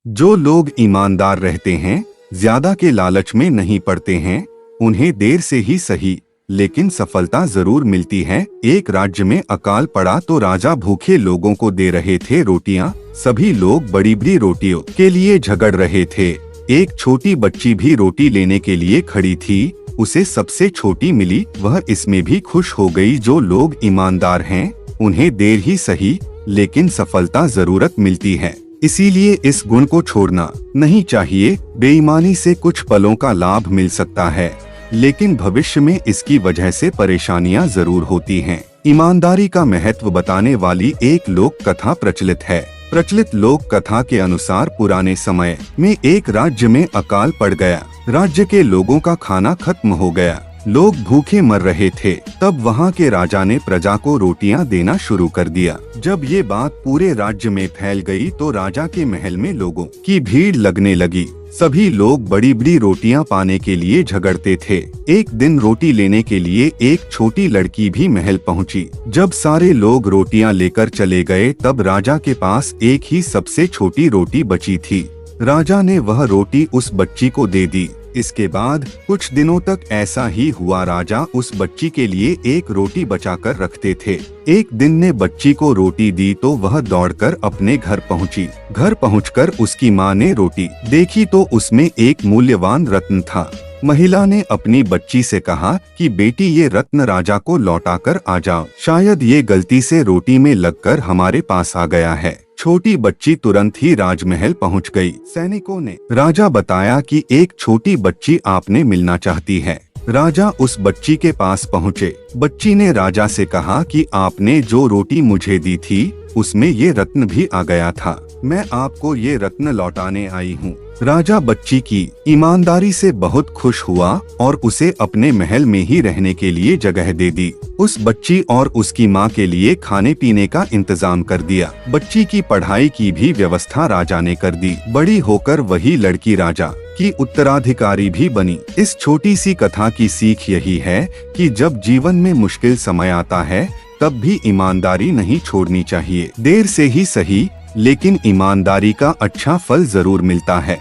जो लोग ईमानदार रहते हैं, ज्यादा के लालच में नहीं पड़ते हैं, उन्हें देर से ही सही लेकिन सफलता जरूर मिलती है। एक राज्य में अकाल पड़ा तो राजा भूखे लोगों को दे रहे थे रोटियां। सभी लोग बड़ी बड़ी रोटियों के लिए झगड़ रहे थे। एक छोटी बच्ची भी रोटी लेने के लिए खड़ी थी। उसे सबसे छोटी मिली। वह इसमें भी खुश हो गई। जो लोग ईमानदार हैं, उन्हें देर ही सही लेकिन सफलता जरूरत मिलती है। इसीलिए इस गुण को छोड़ना नहीं चाहिए। बेईमानी से कुछ पलों का लाभ मिल सकता है, लेकिन भविष्य में इसकी वजह से परेशानियां जरूर होती हैं। ईमानदारी का महत्व बताने वाली एक लोक कथा प्रचलित है। प्रचलित लोक कथा के अनुसार पुराने समय में एक राज्य में अकाल पड़ गया। राज्य के लोगों का खाना खत्म हो गया। लोग भूखे मर रहे थे। तब वहाँ के राजा ने प्रजा को रोटियां देना शुरू कर दिया। जब ये बात पूरे राज्य में फैल गई तो राजा के महल में लोगों की भीड़ लगने लगी। सभी लोग बड़ी बड़ी रोटियां पाने के लिए झगड़ते थे। एक दिन रोटी लेने के लिए एक छोटी लड़की भी महल पहुंची। जब सारे लोग रोटियां लेकर चले गए तब राजा के पास एक ही सबसे छोटी रोटी बची थी। राजा ने वह रोटी उस बच्ची को दे दी। इसके बाद कुछ दिनों तक ऐसा ही हुआ। राजा उस बच्ची के लिए एक रोटी बचाकर रखते थे। एक दिन ने बच्ची को रोटी दी तो वह दौड़कर अपने घर पहुंची। घर पहुंचकर उसकी माँ ने रोटी देखी तो उसमें एक मूल्यवान रत्न था। महिला ने अपनी बच्ची से कहा कि बेटी, ये रत्न राजा को लौटाकर आ जाओ। शायद ये गलती से रोटी में लगकर हमारे पास आ गया है। छोटी बच्ची तुरंत ही राजमहल पहुंच गई। सैनिकों ने राजा बताया कि एक छोटी बच्ची आपने मिलना चाहती है। राजा उस बच्ची के पास पहुँचे। बच्ची ने राजा से कहा कि आपने जो रोटी मुझे दी थी उसमें ये रत्न भी आ गया था। मैं आपको ये रत्न लौटाने आई हूँ। राजा बच्ची की ईमानदारी से बहुत खुश हुआ और उसे अपने महल में ही रहने के लिए जगह दे दी। उस बच्ची और उसकी माँ के लिए खाने पीने का इंतजाम कर दिया। बच्ची की पढ़ाई की भी व्यवस्था राजा ने कर दी। बड़ी होकर वही लड़की राजा की उत्तराधिकारी भी बनी। इस छोटी सी कथा की सीख यही है कि जब जीवन में मुश्किल समय आता है तब भी ईमानदारी नहीं छोड़नी चाहिए। देर से ही सही लेकिन ईमानदारी का अच्छा फल जरूर मिलता है।